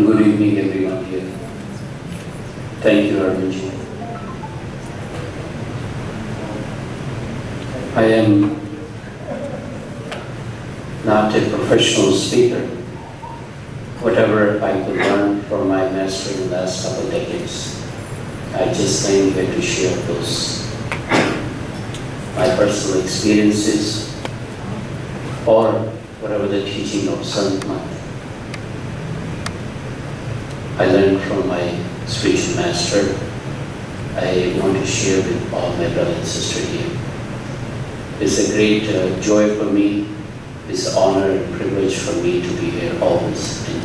Good evening, everyone here. Thank you, Ravi. I am not a professional speaker. Whatever I could learn from my master in the last couple of decades, I just came here to share those my personal experiences or whatever the teaching of Sant Month I learned from my spiritual master. I want to share with all my brothers and sisters here. It's a great joy for me. It's an honor and privilege for me to be here always in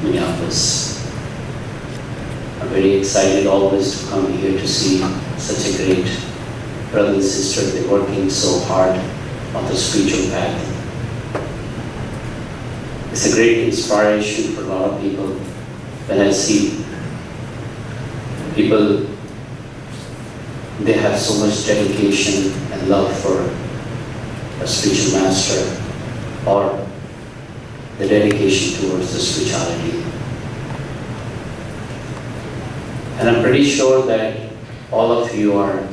Minneapolis. I'm very excited always to come here to see such a great brother and sister. They're working so hard on the spiritual path. It's a great inspiration for a lot of people. When I see people, they have so much dedication and love for a spiritual master or the dedication towards the spirituality. And I'm pretty sure that all of you are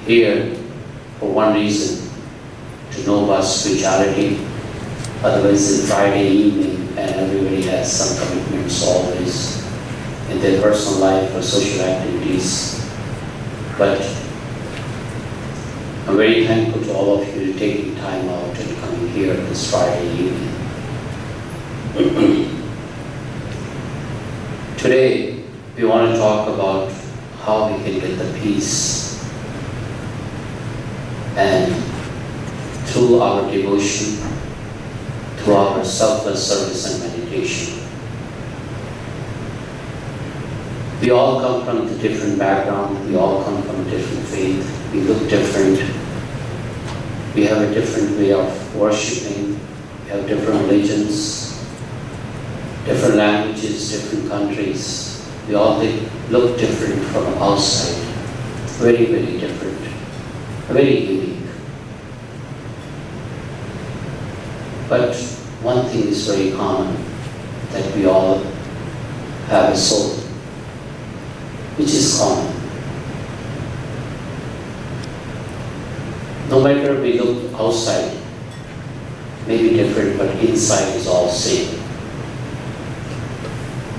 here for one reason, to know about spirituality. Otherwise, it's Friday evening and everybody has some commitments always in their personal life or social activities. But I'm very thankful to all of you taking time out and coming here this Friday evening. Today, we want to talk about how we can get the peace, and through our devotion, through our selfless service and meditation. We all come from a different background, we all come from a different faith, we look different, we have a different way of worshiping, we have different religions, different languages, different countries. We all look different from outside, very, very different, very unique. But one thing is very common, that we all have a soul, which is common. No matter we look outside, may be different, but inside is all same.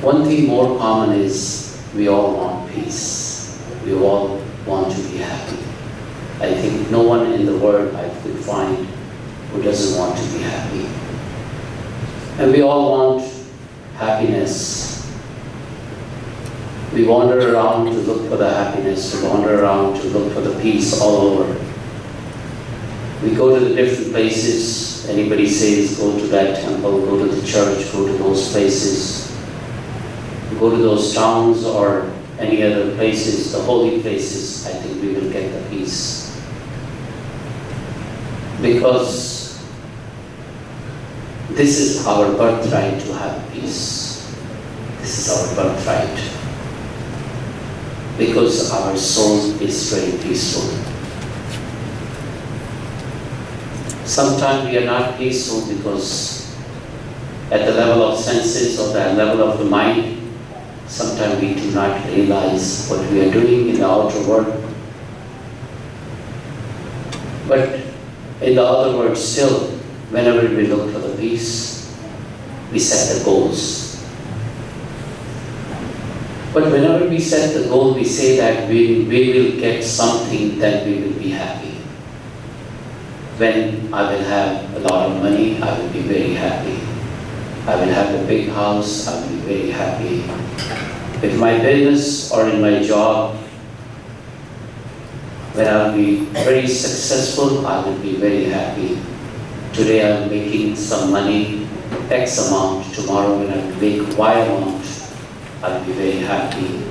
One thing more common is we all want peace. We all want to be happy. I think no one in the world I could find who doesn't want to be happy. And we all want happiness. We wander around to look for the happiness, we wander around to look for the peace all over. We go to the different places. Anybody says, go to that temple, go to the church, go to those places, go to those towns or any other places, the holy places, I think we will get the peace. Because this is our birthright to have peace. This is our birthright. Because our soul is very peaceful. Sometimes we are not peaceful because at the level of senses or the level of the mind, sometimes we do not realize what we are doing in the outer world. But in the other world still, whenever we look for the peace, we set the goals. But whenever we set the goal, we say that we will get something, then we will be happy. When I will have a lot of money, I will be very happy. I will have a big house, I will be very happy. If my business or in my job, when I will be very successful, I will be very happy. Today I am making some money, X amount. Tomorrow when I make Y amount, I'll be very happy.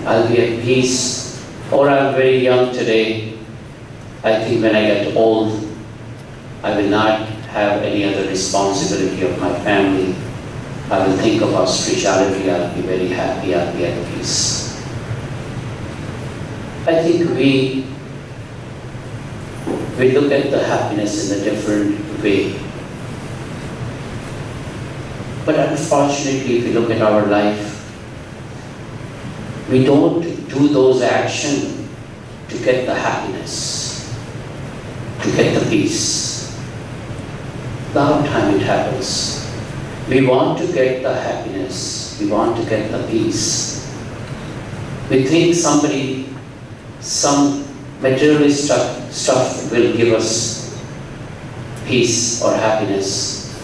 I'll be at peace. Or I'm very young today. I think when I get old, I will not have any other responsibility of my family. I will think about spirituality. I'll be very happy. I'll be at peace. I think we look at the happiness in a different way. But unfortunately, if you look at our life, we don't do those actions to get the happiness, to get the peace. A lot of time it happens. We want to get the happiness, we want to get the peace. We think somebody, some materialistic stuff will give us peace or happiness,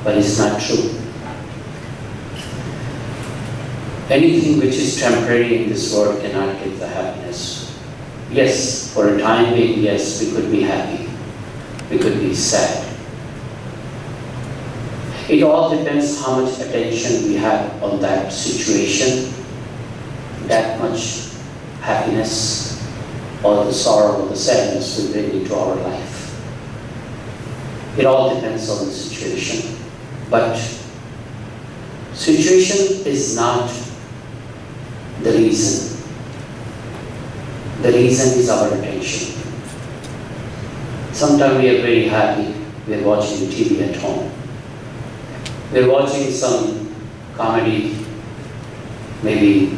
but it's not true. Anything which is temporary in this world cannot give the happiness. Yes, for a time being, yes, we could be happy, we could be sad. It all depends how much attention we have on that situation, that much happiness or the sorrow or the sadness we bring into our life. It all depends on the situation. But situation is not the reason. The reason is our attention. Sometimes we are very happy, we are watching TV at home. We are watching some comedy, maybe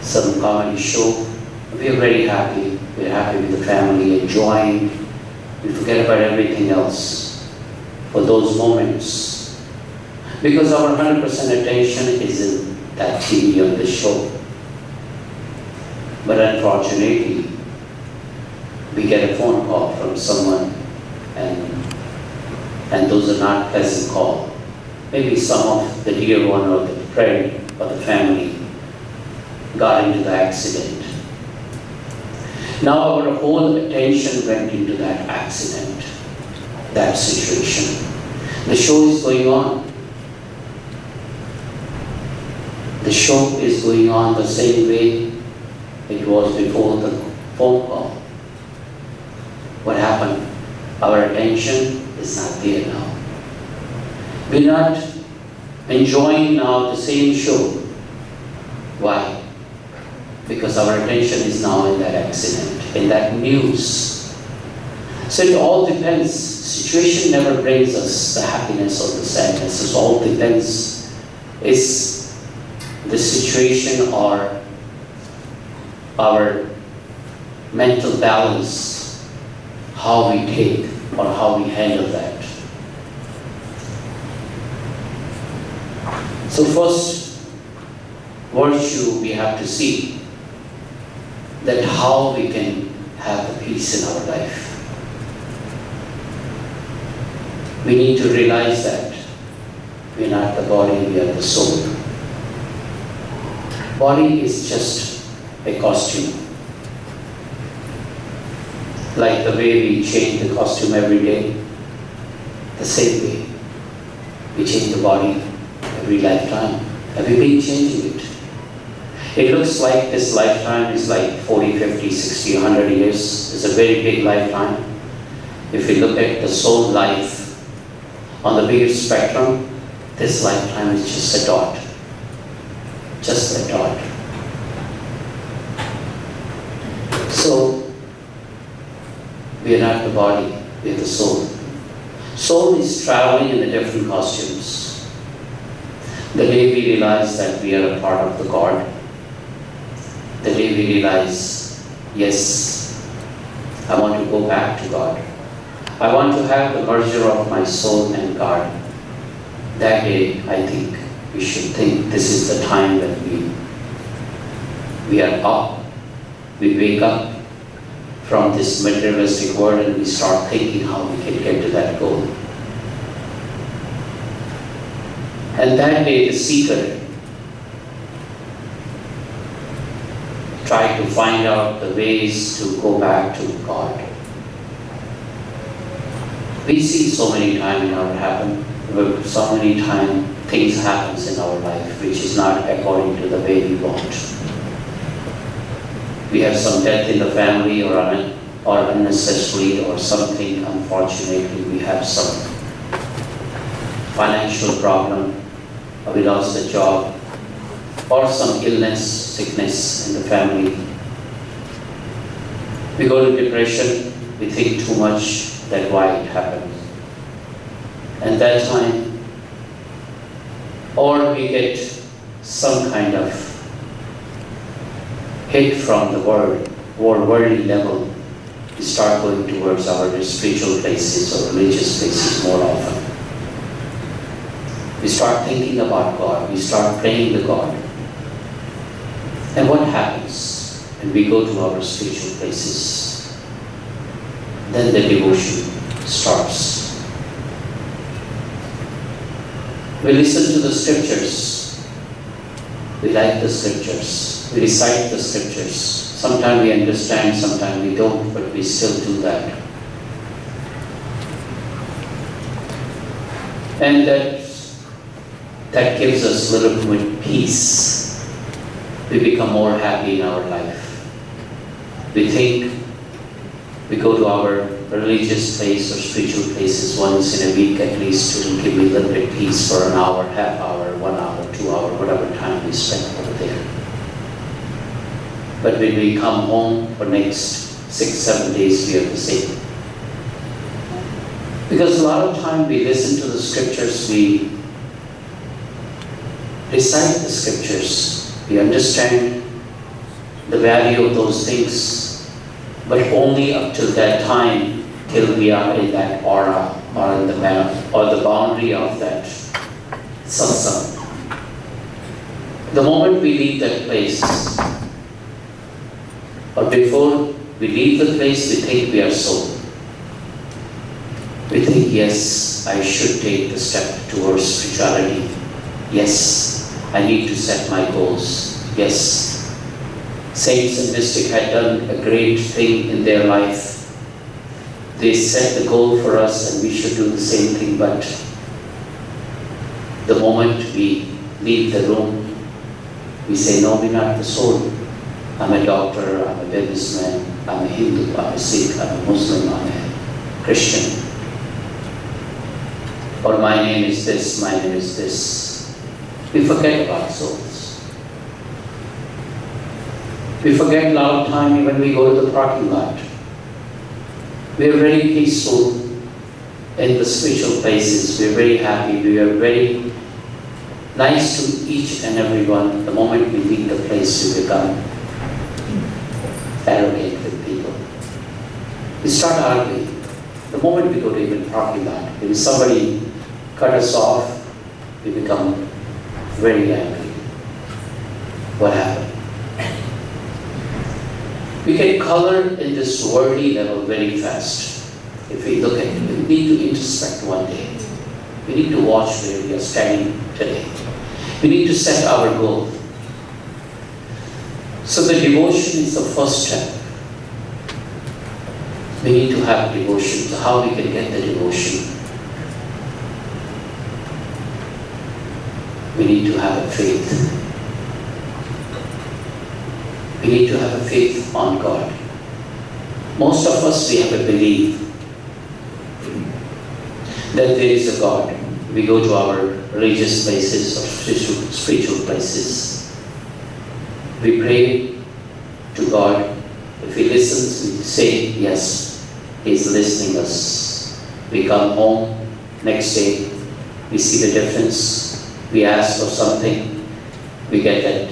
some comedy show. We are very happy. We are happy with the family, enjoying. We forget about everything else for those moments. Because our 100% attention is in that TV on the show. But unfortunately, we get a phone call from someone and those are not pleasant calls. Maybe some of the dear one or the friend or the family got into the accident. Now our whole attention went into that accident, that situation. The show is going on. The show is going on the same way it was before the phone call. What happened? Our attention is not there now. We're not enjoying now the same show. Why? Because our attention is now in that accident, in that news. So it all depends. Situation never brings us the happiness or the sadness. It all depends. Is the situation or our mental balance, how we take or how we handle that. So first, virtue we have to see that how we can have the peace in our life. We need to realize that we are not the body, we are the soul. Body is just a costume. Like the way we change the costume every day, the same way we change the body every lifetime. Have you been changing it? It looks like this lifetime is like 40, 50, 60, 100 years. It's a very big lifetime. If you look at the soul life on the bigger spectrum, this lifetime is just a dot. Just a dot. So, we are not the body, we are the soul. Soul is traveling in the different costumes. The day we realize that we are a part of the God, the day we realize, yes, I want to go back to God. I want to have the merger of my soul and God. That day, I think, we should think this is the time that we are up. We wake up from this materialistic world and we start thinking how we can get to that goal. And that day, the seeker tried to find out the ways to go back to God. We see so many times so many times things happens in our life which is not according to the way we want. We have some death in the family or unnecessarily or something, unfortunately we have some financial problem, or we lost a job, or some illness, sickness in the family. We go to depression, we think too much that why it happened. And that time, or we get some kind of hit from the world or worldly level, we start going towards our spiritual places or religious places more often. We start thinking about God, we start praying to God. And what happens when we go to our spiritual places? Then the devotion starts. We listen to the scriptures. We like the scriptures. We recite the scriptures. Sometimes we understand, sometimes we don't, but we still do that. And that gives us a little bit peace. We become more happy in our life. We think we go to our religious place or spiritual places once in a week at least to give me a little bit peace for an hour, half hour, 1 hour, 2 hours, whatever time we spend over there. But when we come home for next 6-7 days, we are the same. Because a lot of time we listen to the scriptures, we recite the scriptures, we understand the value of those things, but only up till that time, till we are in that aura or in the boundary of that satsang. The moment we leave that place, or before we leave the place, we think we are soul. We think, yes, I should take the step towards spirituality. Yes, I need to set my goals. Yes, saints and mystics had done a great thing in their life. They set the goal for us and we should do the same thing, but the moment we leave the room, we say, no, we're not the soul. I'm a doctor, I'm a businessman, I'm a Hindu, I'm a Sikh, I'm a Muslim, I'm a Christian. Or my name is this, my name is this. We forget about souls. We forget a lot of time when we go to the parking lot. We are very peaceful in the spiritual places. We are very happy. We are very nice to each and everyone. The moment we leave the place, we become arrogant with people. We start arguing. The moment we go to even parking lot, if somebody cut us off, we become very angry. What happened? We get color in this worldly level very fast. If we look at it, we need to introspect one day. We need to watch where we are standing today. We need to set our goal. So the devotion is the first step. We need to have devotion. So how we can get the devotion? We need to have a faith. We need to have a faith on God. Most of us, we have a belief that there is a God. We go to our religious places or spiritual places. We pray to God. If He listens, we say, yes, He's listening us. We come home, next day, we see the difference. We ask for something, we get it.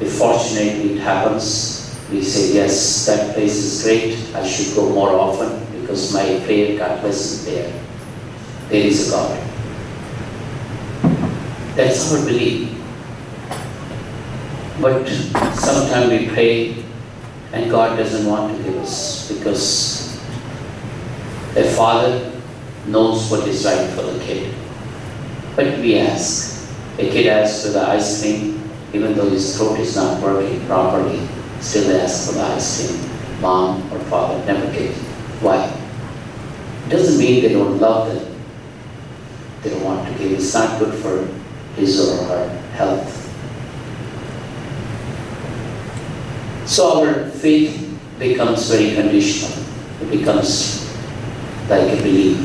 If fortunately it happens, we say, yes, that place is great, I should go more often because my prayer got listened there. There is a God. That's our belief. But sometimes we pray and God doesn't want to give us because a father knows what is right for the kid. But we ask. A kid asks for the ice cream, even though his throat is not working properly, still they ask for the ice cream. Mom or father never give. Why? It doesn't mean they don't love them. They don't want to give. It's not good for his or her health. So our faith becomes very conditional. It becomes like a belief.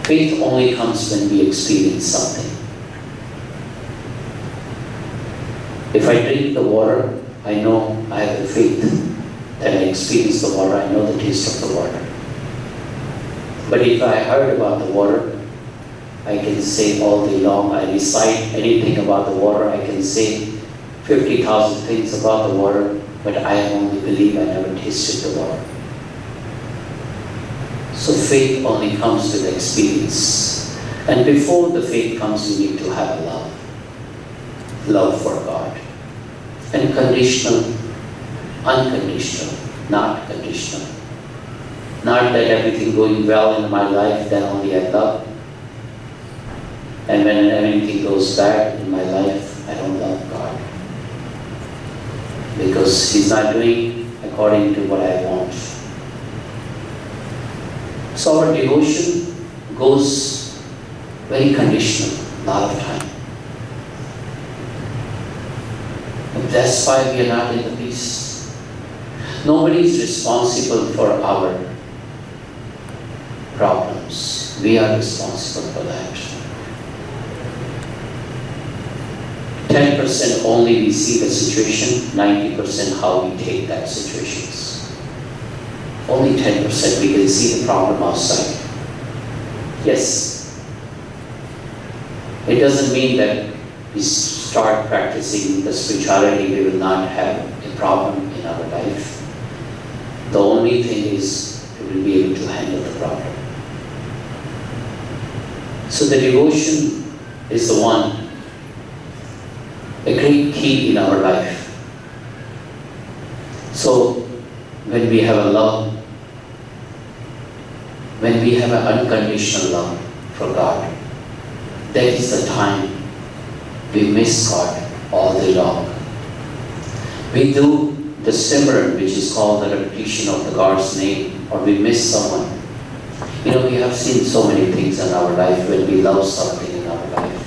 Faith only comes when we experience something. If I drink the water, I know I have the faith that I experience the water, I know the taste of the water. But if I heard about the water, I can say all day long. I recite anything about the water. I can say 50,000 things about the water, but I only believe I never tasted the water. So faith only comes with experience. And before the faith comes, you need to have a love. Love for God. And conditional, unconditional, not conditional. Not that everything going well in my life, then only I love. And when anything goes bad in my life, I don't love God. Because He's not doing according to what I want. So our devotion goes very conditional, a lot of time. And that's why we are not in the peace. Nobody is responsible for our problems. We are responsible for that. 10% only we see the situation, 90% how we take that situations. Only 10% we can see the problem outside. Yes. It doesn't mean that we start practicing the spirituality, we will not have a problem in our life. The only thing is we will be able to handle the problem. So the devotion is the one, a great key in our life. So when we have a love, when we have an unconditional love for God, that is the time we miss God all day long. We do the Simran, which is called the repetition of the God's name, or we miss someone. You know, we have seen so many things in our life when we love something in our life.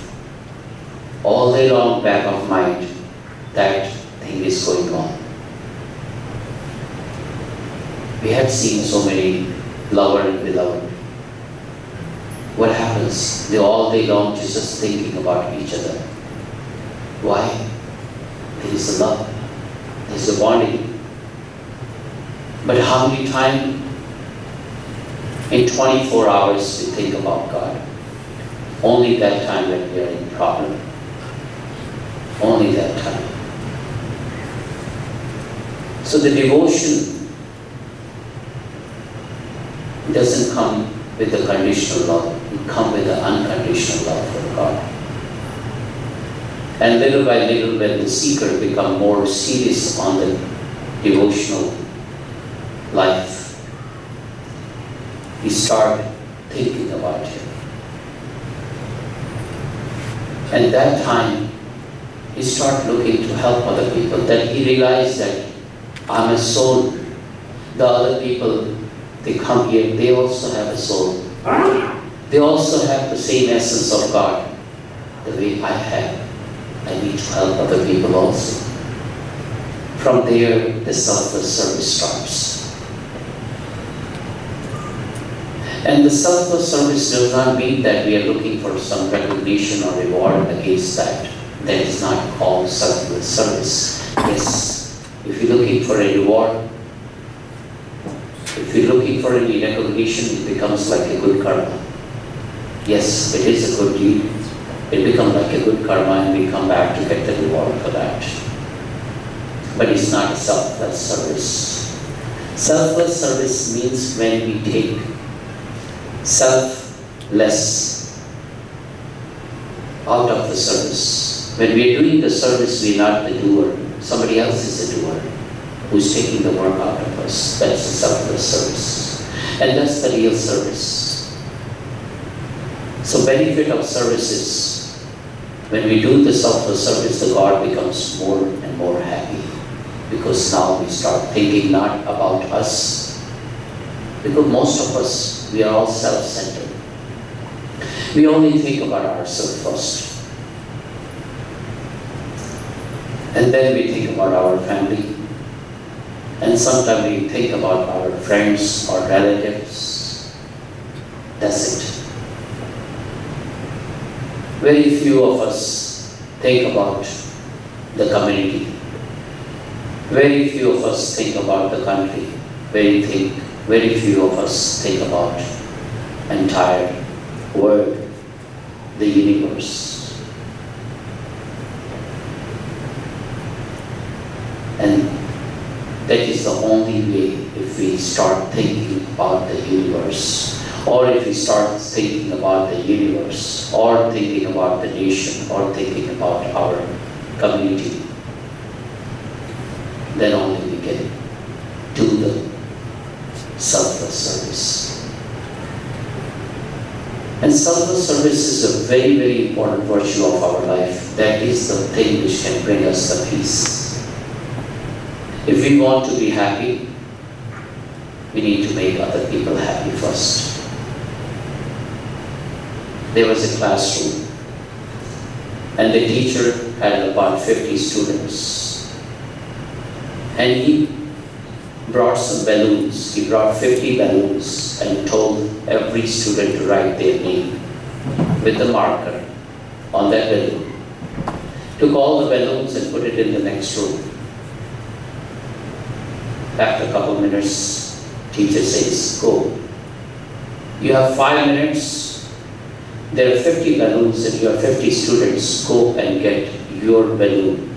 All day long, back of mind, that thing is going on. We have seen so many lover and beloved. What happens? They all day long just thinking about each other. Why? There is a love. There is a bonding. But how many times in 24 hours we think about God? Only that time when we are in problem. Only that time. So the devotion doesn't come with the conditional love. It comes with the unconditional love for God. And little by little, when the seeker becomes more serious on the devotional life, he starts thinking about Him. And that time, he starts looking to help other people. Then he realized that I'm a soul. The other people, they come here, they also have a soul. They also have the same essence of God, the way I have. I need to help other people also. From there, the selfless service starts. And the selfless service does not mean that we are looking for some recognition or reward against that. That is not called selfless service. Yes, if you're looking for a reward, if you're looking for any recognition, it becomes like a good karma. Yes, it is a good deed. It becomes like a good karma and we come back to get the reward for that. But it's not a selfless service. Selfless service means when we take selfless out of the service. When we are doing the service, we are not the doer. Somebody else is the doer who's taking the work out of us. That's the selfless service. And that's the real service. So benefit of service is when we do the selfless service, the God becomes more and more happy. Because now we start thinking not about us. Because most of us, we are all self-centered. We only think about ourselves first. And then we think about our family. And sometimes we think about our friends or relatives. That's it. Very few of us think about the community. Very few of us think about the country. Very few of us think about entire world. the universe. And that is the only way. If we start thinking about the universe, or if we start thinking about the universe, or thinking about the nation, or thinking about our community, then only we can do the selfless service. And selfless service is a very, very important virtue of our life. That is the thing which can bring us the peace. If we want to be happy, we need to make other people happy first. There was a classroom, and the teacher had about 50 students. And he brought some balloons. He brought 50 balloons and told every student to write their name with the marker on that balloon. Took all the balloons and put it in the next room. After a couple of minutes, teacher says, go. You have 5 minutes. There are 50 balloons and you have 50 students. Go and get your balloon.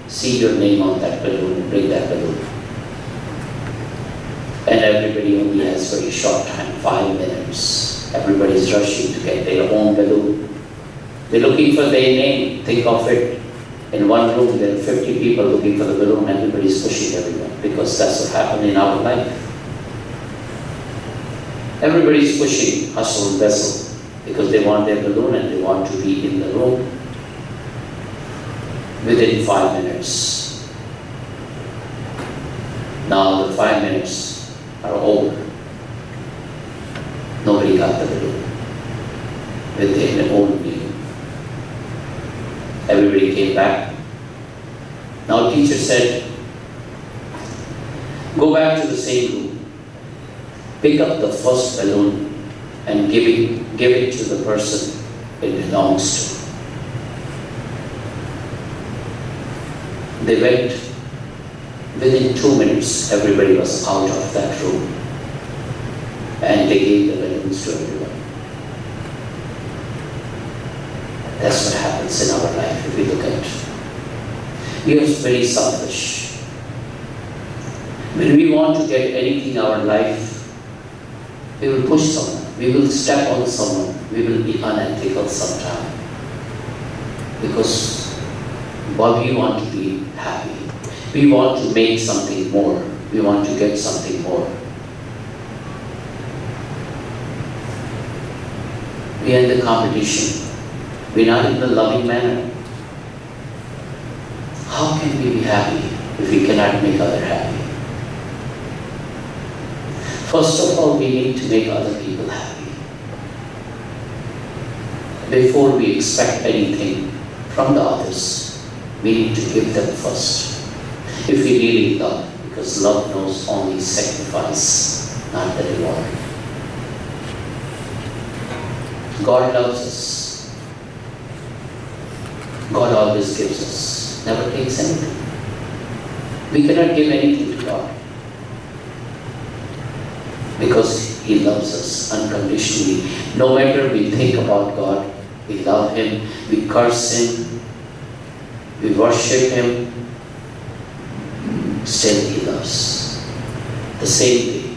See your name on that balloon and bring that balloon. And everybody only has very short time, 5 minutes. Everybody is rushing to get their own balloon. They're looking for their name. Think of it. In one room, there are 50 people looking for the balloon. Everybody is pushing everyone, because that's what happened in our life. Everybody is pushing, hustle and bustle, because they want their balloon and they want to be in the room within 5 minutes. Now the 5 minutes are over. Nobody got the balloon with their own name. Everybody came back. Now teacher said, go back to the same room. Pick up the first balloon and give it to the person it belongs to. They went. Within 2 minutes, everybody was out of that room. And they gave the balloons to everyone. That's what happens in our life if we look at it. We are very selfish. When we want to get anything in our life, we will push someone, we will step on someone, we will be unethical sometime. Because we want to be happy. We want to make something more. We want to get something more. We are in the competition. We're not in the loving manner. How can we be happy if we cannot make others happy? First of all, we need to make other people happy. Before we expect anything from the others, we need to give them first. If we really love, because love knows only sacrifice, not the reward. God loves us. God always gives us, never takes anything. We cannot give anything to God, because He loves us unconditionally. No matter we think about God, we love Him, we curse Him, we worship Him, still He loves. The same way.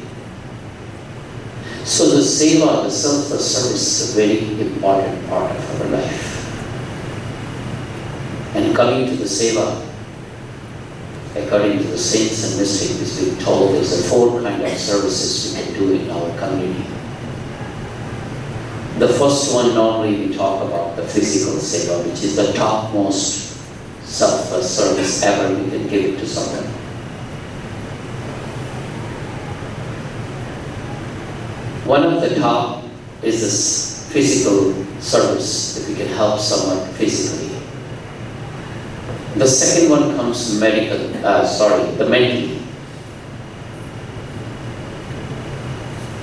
So the seva, the selfless service, is a very important part of our life. And coming to the seva, according to the saints and mystics, is being told there's 4 kinds of services we can do in our community. The first one, normally we talk about the physical seva, which is the topmost selfless service ever we can give it to someone. One of the top is this physical service, if we can help someone physically. The second one comes the mentally.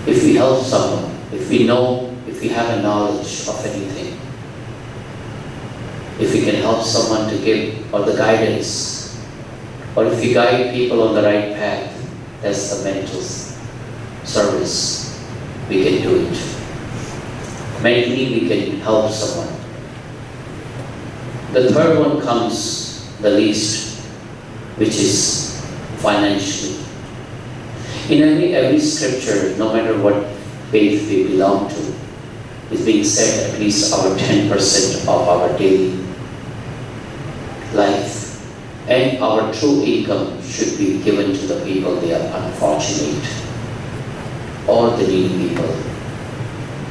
If we help someone, if we have a knowledge of anything, if we can help someone to give, or the guidance, or if we guide people on the right path, that's the mental service. We can do it. Mentally, we can help someone. The third one comes the least, which is financially. In every scripture, no matter what faith we belong to, is being said at least our 10% of our daily life and our true income should be given to the people they are unfortunate or the needy people.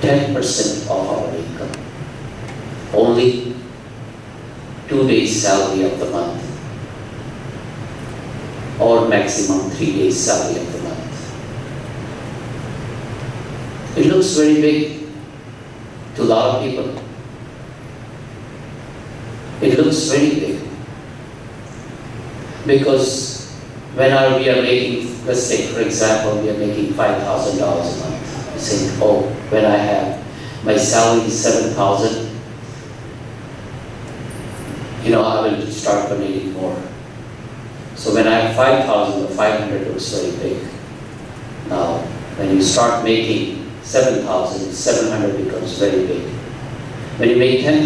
10% of our income. Only 2 days salary of the month or maximum 3 days salary of the month. It looks very big to a lot of people. It looks very big because we are making, let's take for example, we are making $5,000 a month. You think, oh, when I have my salary is $7,000, I will start donating more. So when I have 5,000 or 500, looks very big. Now, when you start making 7,000, 700 becomes very big. When you make $10,000,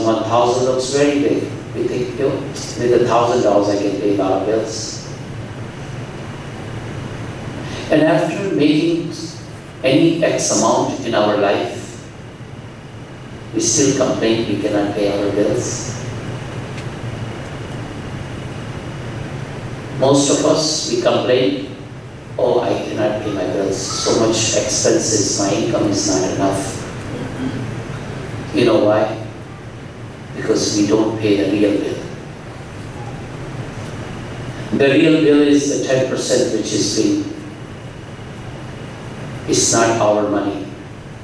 1,000 looks very big. We think, with $1,000 I can pay a lot of bills. And after making any X amount in our life, we still complain we cannot pay our bills. Most of us, we complain, oh, I cannot pay my bills, so much expenses, my income is not enough. You know why? Because we don't pay the real bill. The real bill is the 10% which is being, it's not our money.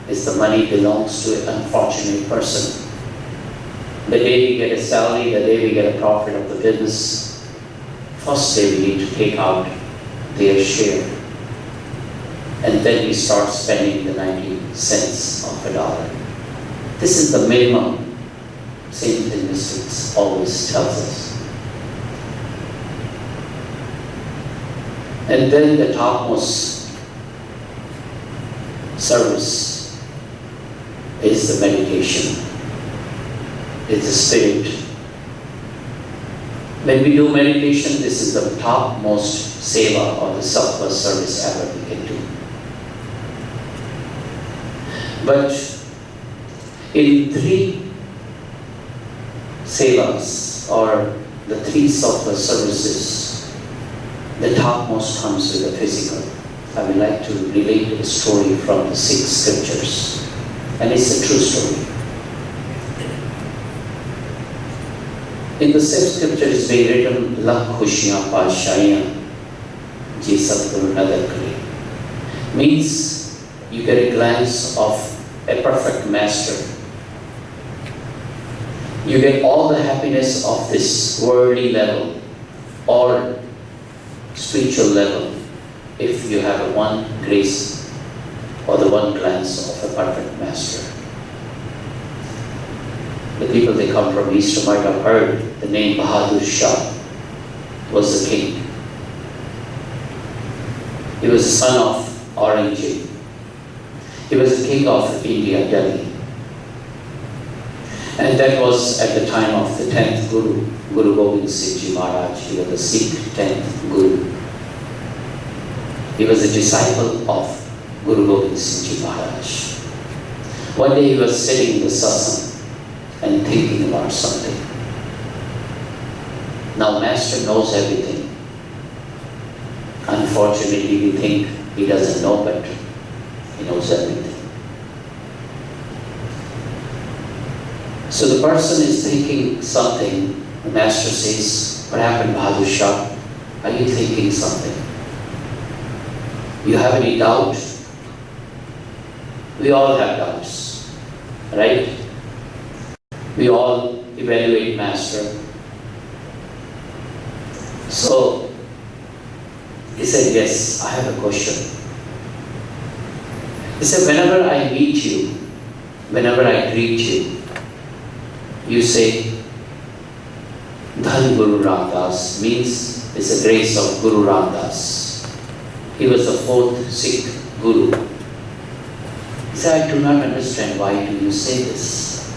It's the money belongs to an unfortunate person. The day we get a salary, the day we get a profit of the business, first day we need to take out their share. And then we start spending the 90 cents of a dollar. This is the minimum. Same thing mystics always tells us. And then the topmost service is the meditation. It's the spirit. When we do meditation, this is the topmost seva or the selfless service ever we can do. But in 3 sevas or the 3 selfless services, the topmost comes with the physical. I would like to relate a story from the 6 scriptures, and it's a true story. In the 6th scripture is being written, "Lakh khushiyan paashayan je satguru nazar kare." Means you get a glance of a perfect master. You get all the happiness of this worldly level or spiritual level if you have a one grace or the one glance of a perfect master. The people they come from East might have heard the name Bahadur Shah was the king. He was the son of Aurangzeb. He was the king of India, Delhi. And that was at the time of the 10th Guru, Guru Gobind Singh Ji Maharaj. He was the Sikh 10th Guru. He was a disciple of Guru Gobind Singh Ji Maharaj. One day he was sitting in the satsang and thinking about something. Now Master knows everything. Unfortunately, we think he doesn't know, but he knows everything. So the person is thinking something. The Master says, "What happened, Bahadur Shah? Are you thinking something? You have any doubt?" We all have doubts, right? We all evaluate Master. So he said, "Yes, I have a question." He said, "Whenever I meet you, whenever I greet you, you say, Dhan Guru Ramdas," means it's the grace of Guru Ramdas. He was the 4th Sikh Guru. He said, I do not understand, why do you say this?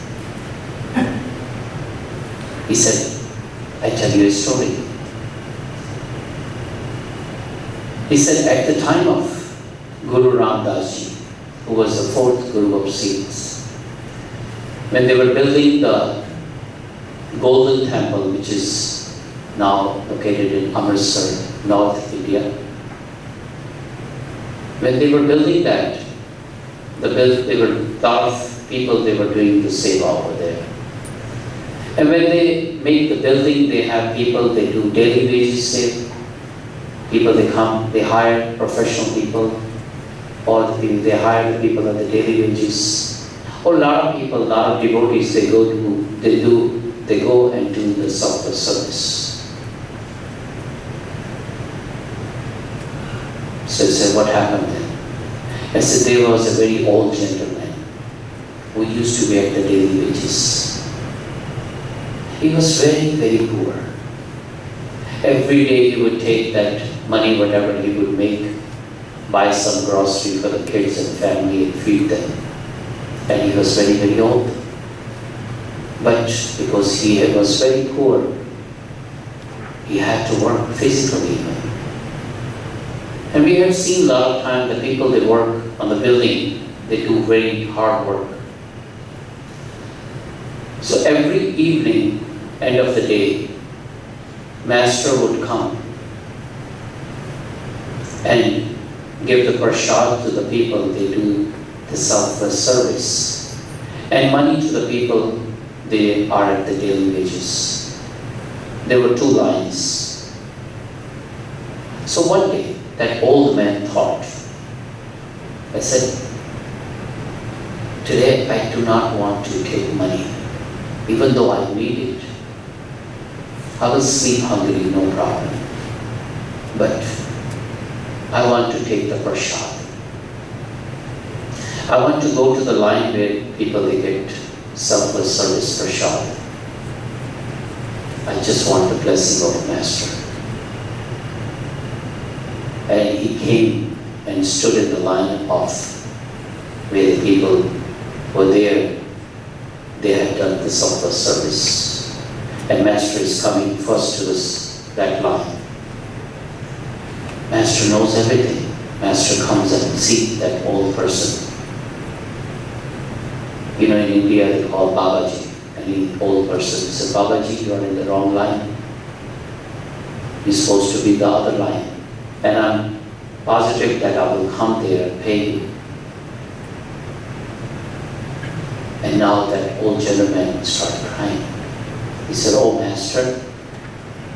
He said, I tell you a story. He said, at the time of Guru Ram Das Ji, who was the fourth Guru of Sikhs, when they were building the Golden Temple, which is now located in Amritsar, North India, when they were building that, they were a lot of people they were doing the seva over there. And when they make the building, they have people, they do daily wages there. People, they come, they hire professional people, or they hire the people at the daily wages. Or a lot of people, a lot of devotees, they go and do the selfless service. So I said, what happened then? I said, there was a very old gentleman who used to be at the daily wages. He was very, very poor. Every day he would take that money, whatever he would make, buy some grocery for the kids and family and feed them. And he was very, very old. But because he was very poor, he had to work physically. And we have seen a lot of time the people that work on the building, they do very hard work. So every evening, end of the day, Master would come and give the prasad to the people, they do the selfless service. And money to the people, they are at the daily wages. There were 2 lines. So one day, that old man thought, I said, today I do not want to take money, even though I need it. I will sleep hungry, no problem. But I want to take the prasad. I want to go to the line where people, they get selfless service prasad. I just want the blessing of Master. And he came and stood in the line of where the people were there. They had done the selfless service. And Master is coming first to that line. Master knows everything. Master comes and sees that old person. You know, in India they call Babaji. Any old person says, Babaji, you are in the wrong line. You're supposed to be the other line. And I'm positive that I will come there and pay you. And now that old gentleman started crying. He said, oh Master,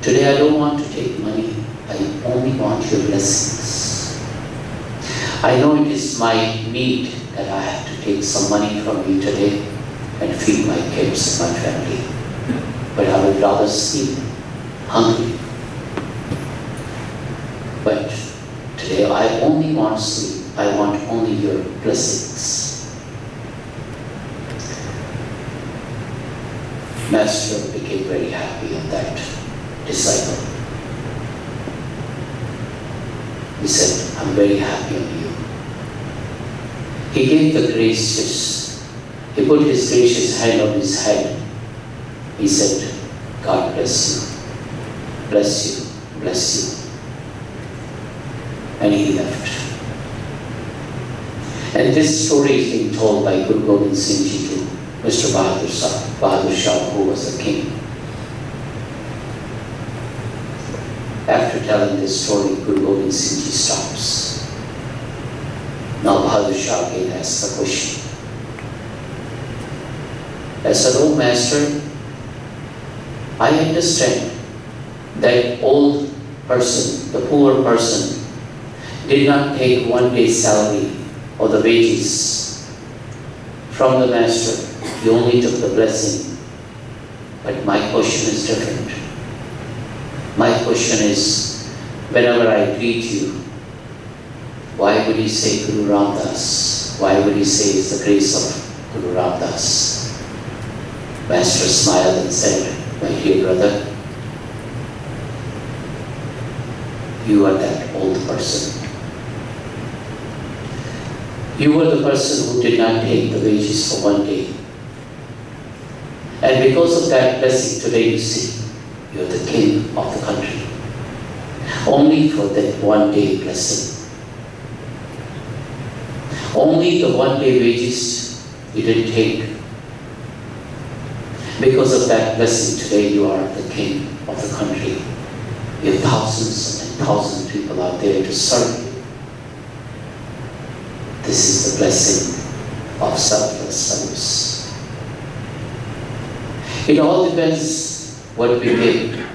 today I don't want to take money. I only want your blessings. I know it is my need that I have to take some money from you today and feed my kids and my family. But I would rather sleep hungry. But today I only want sleep. I want only your blessings. Master became very happy on that disciple. He said, I'm very happy on you. He gave the gracious, he put his gracious hand on his head. He said, God bless you, bless you, bless you. And he left. And this story is being told by Guru Gobind Singh Ji to Mr. Bahadur Shah, who was the king. After telling this story, Guru Gobind Singh Ji stops. Now Bahadur Shah again asks the question. I said, oh Master, I understand that old person, the poor person, did not take one day's salary or the wages from the Master. He only took the blessing. But my question is different. My question is, whenever I greet you, why would he say Guru Ram Das? Why would he say it's the grace of Guru Ram Das? Master smiled and said, my dear brother, you are that old person. You were the person who did not take the wages for one day. And because of that blessing, today you see, you're the king of the country. Only for that one day blessing. Only the one day wages you didn't take. Because of that blessing, today you are the king of the country. You have thousands and thousands of people out there to serve you. This is the blessing of selfless service. It all depends what we give,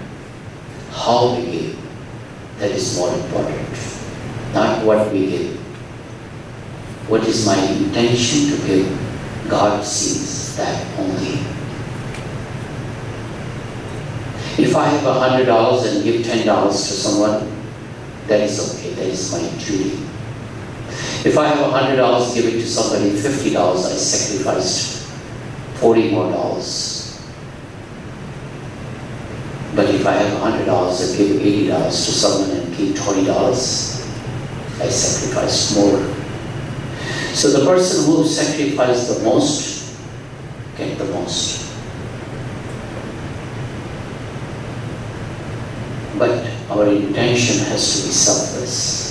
how we give. That is more important. Not what we give. What is my intention to give? God sees that only. If I have $100 and give $10 to someone, that is okay. That is my duty. If I have $100, give it to somebody, $50, I sacrificed $40 more. But if I have $100 and give $80 to someone and keep $20, I sacrificed more. So the person who sacrificed the most, get the most. But our intention has to be selfless.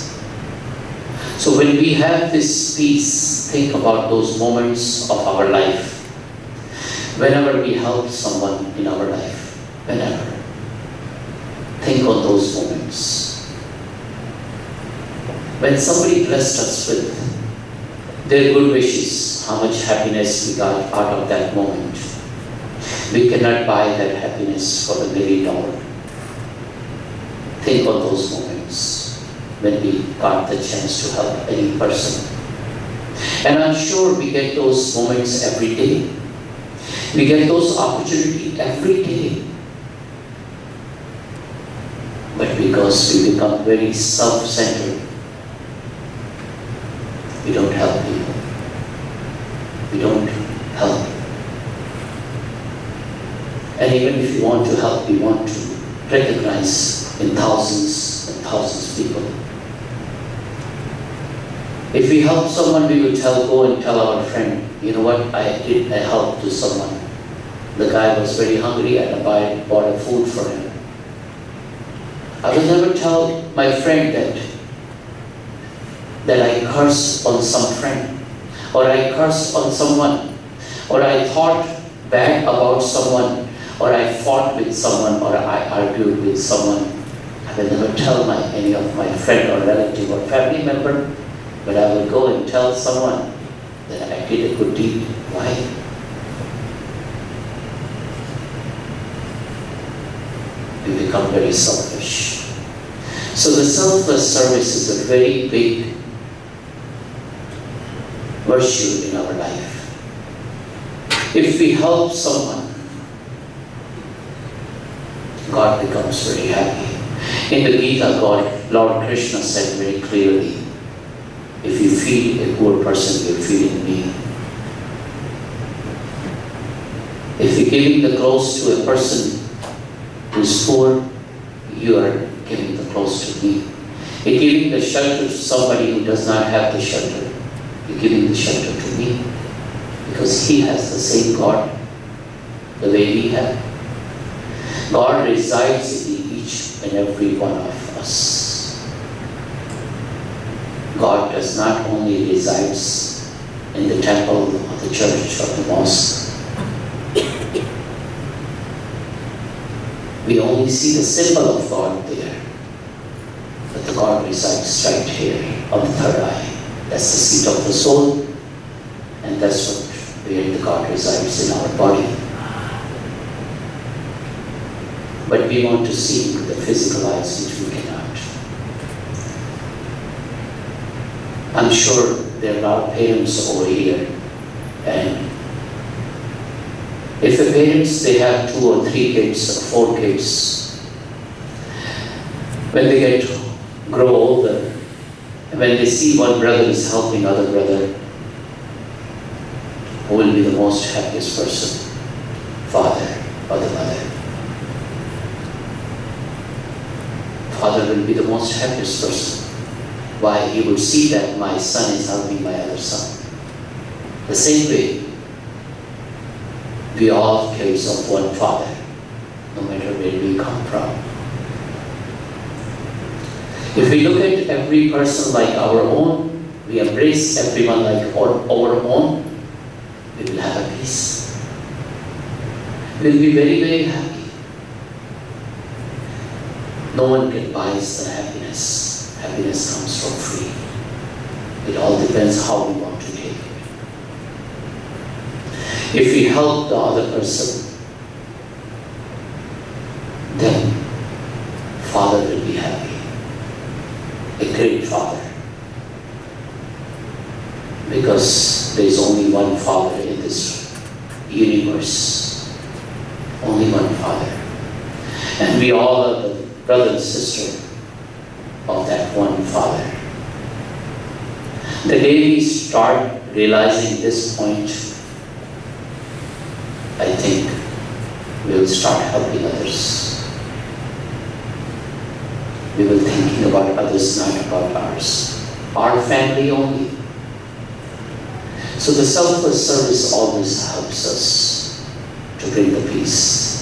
So when we have this peace, think about those moments of our life. Whenever we help someone in our life, whenever. Think on those moments. When somebody blessed us with their good wishes, how much happiness we got out of that moment. We cannot buy that happiness for $1 million. Think on those moments when we got the chance to help any person. And I'm sure we get those moments every day. We get those opportunities every day. But because we become very self-centered, we don't help people. We don't help. And even if we want to help, we want to recognize in thousands and thousands of people. If we help someone, we will go and tell our friend, you know what, I did a help to someone. The guy was very hungry and I bought a food for him. I will never tell my friend that I cursed on some friend, or I cursed on someone, or I thought bad about someone, or I fought with someone, or I argued with someone. I will never tell any of my friend or relative or family member, but I will go and tell someone that I did a good deed. Why? We become very selfish. So the selfless service is a very big virtue in our life. If we help someone, God becomes very happy. In the Gita, Lord Krishna said very clearly, if you feed a poor person, you're feeding me. If you're giving the clothes to a person who's poor, you are giving the clothes to me. You're giving the shelter to somebody who does not have the shelter. You're giving the shelter to me. Because he has the same God, the way we have. God resides in each and every one of us. God does not only resides in the temple or the church or the mosque. We only see the symbol of God there. But the God resides right here on the third eye. That's the seat of the soul. And that's where the God resides in our body. But we want to see the physical eyes, which we cannot. I'm sure there are a lot of parents over here, and if the parents, they have 2 or 3 kids or 4 kids, when they grow older, and when they see one brother is helping other brother, who will be the most happiest person? Father or the mother? Father will be the most happiest person. why he would see that my son is helping my other son. The same way, we all kids of one Father, no matter where we come from. If we look at every person like our own, we embrace everyone like our own, we will have a peace. We will be very, very happy. No one can buy us the happiness. Happiness comes from free. It all depends how we want to take it. If we help the other person, then Father will be happy. A great Father. Because there is only one Father in this universe. Only one Father. And we all are the brother and sister of that one Father. The day we start realizing this point, I think we will start helping others. We will thinking about others, not about ours. Our family only. So the selfless service always helps us to bring the peace.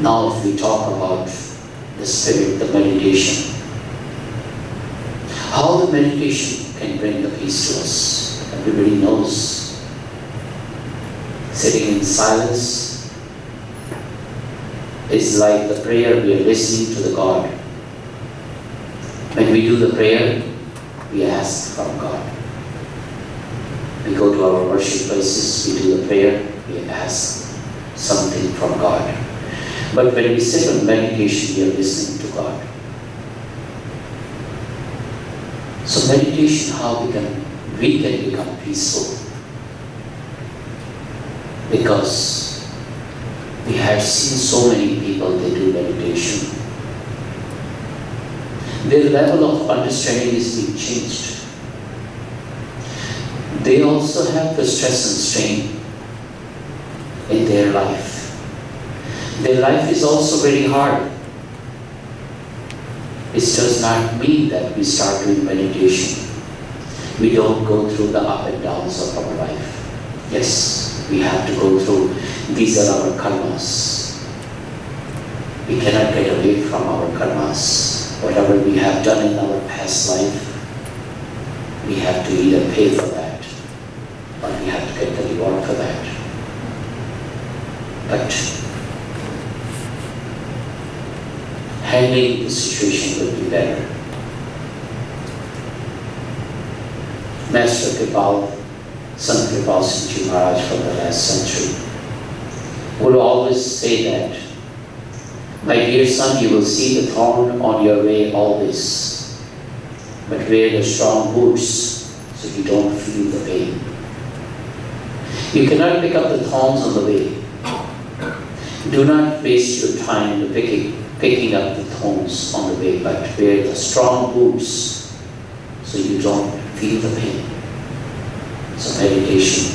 Now if we talk about the spirit, the meditation, how the meditation can bring the peace to us. Everybody knows. Sitting in silence is like the prayer we are listening to the God. When we do the prayer, we ask from God. We go to our worship places, we do the prayer, we ask something from God. But when we sit on meditation, we are listening to God. So meditation, how we can become peaceful. Because we have seen so many people, they do meditation. Their level of understanding is being changed. They also have the stress and strain in their life. Their life is also very hard. It does not mean that we start doing meditation. We don't go through the up and downs of our life. Yes, we have to go through. These are our karmas. We cannot get away from our karmas. Whatever we have done in our past life, we have to either pay for that or we have to get the reward for that. But handling the situation will be better. Master Kripal, Sant Kripal Singh Ji Maharaj from the last century, would always say that, my dear son, you will see the thorn on your way always, but wear the strong boots so you don't feel the pain. You cannot pick up the thorns on the way. Do not waste your time picking up the thorns on the way, but wear the strong boots so you don't feel the pain. So meditation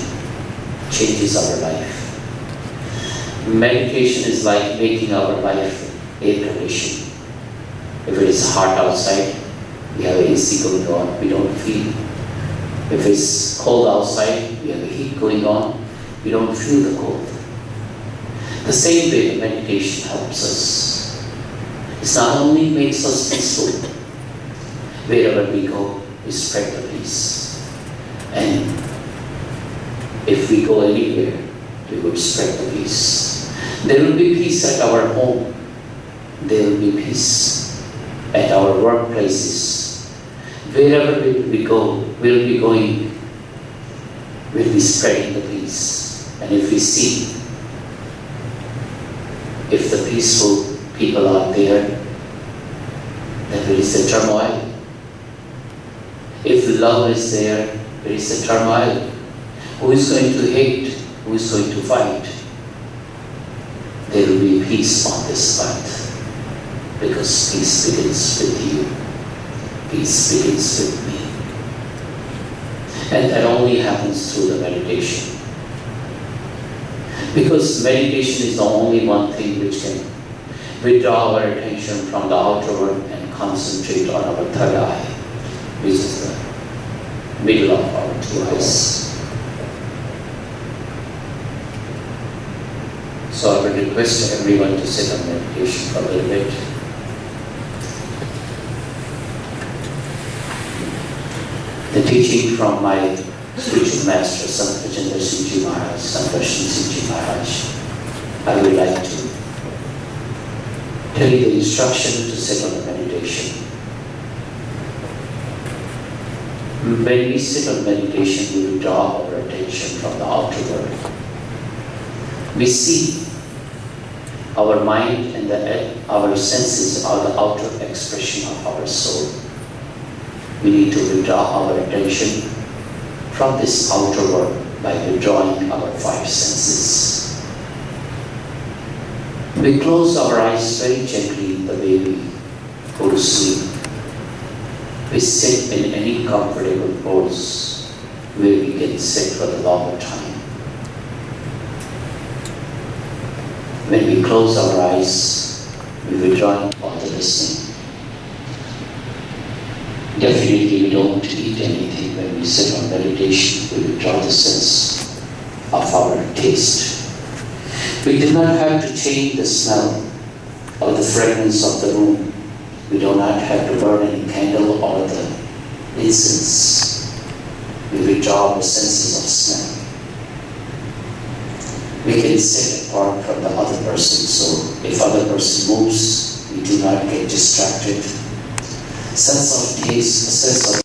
changes our life. Meditation is like making our life air conditioned. If it is hot outside, we have AC going on, we don't feel. If it's cold outside, we have a heat going on, we don't feel the cold. The same way the meditation helps us. It not only makes us peaceful, wherever we go, we spread the peace. And if we go anywhere, we would spread the peace. There will be peace at our home. There will be peace at our workplaces. Wherever we go, we'll be going, we'll be spreading the peace. And if we see, if the peaceful people are there, then there is a turmoil. If love is there, there is a turmoil. Who is going to hate? Who is going to fight? There will be peace on this path, because peace begins with you. Peace begins with me. And that only happens through the meditation. Because meditation is the only one thing which can withdraw our attention from the outer world and concentrate on our third eye, which is the middle of our two eyes. So I would request everyone to sit on meditation for a little bit. The teaching from my spiritual master, Sant Vijender Singh Ji Maharaj, Sant Darshan Singh Ji Maharaj, I would like to tell you the instruction to sit on the meditation. When we sit on meditation, we withdraw our attention from the outer world. We see our mind and our senses are the outer expression of our soul. We need to withdraw our attention from this outer world by withdrawing our five senses. We close our eyes very gently the way we go to sleep. We sit in any comfortable pose where we can sit for a longer time. When we close our eyes, we withdraw all the listening. Definitely we don't eat anything when we sit on meditation. We withdraw the sense of our taste. We do not have to change the smell or the fragrance of the room. We do not have to burn any candle or the incense. We withdraw the senses of smell. We can sit apart from the other person, so if other person moves, we do not get distracted. Sense of taste, sense of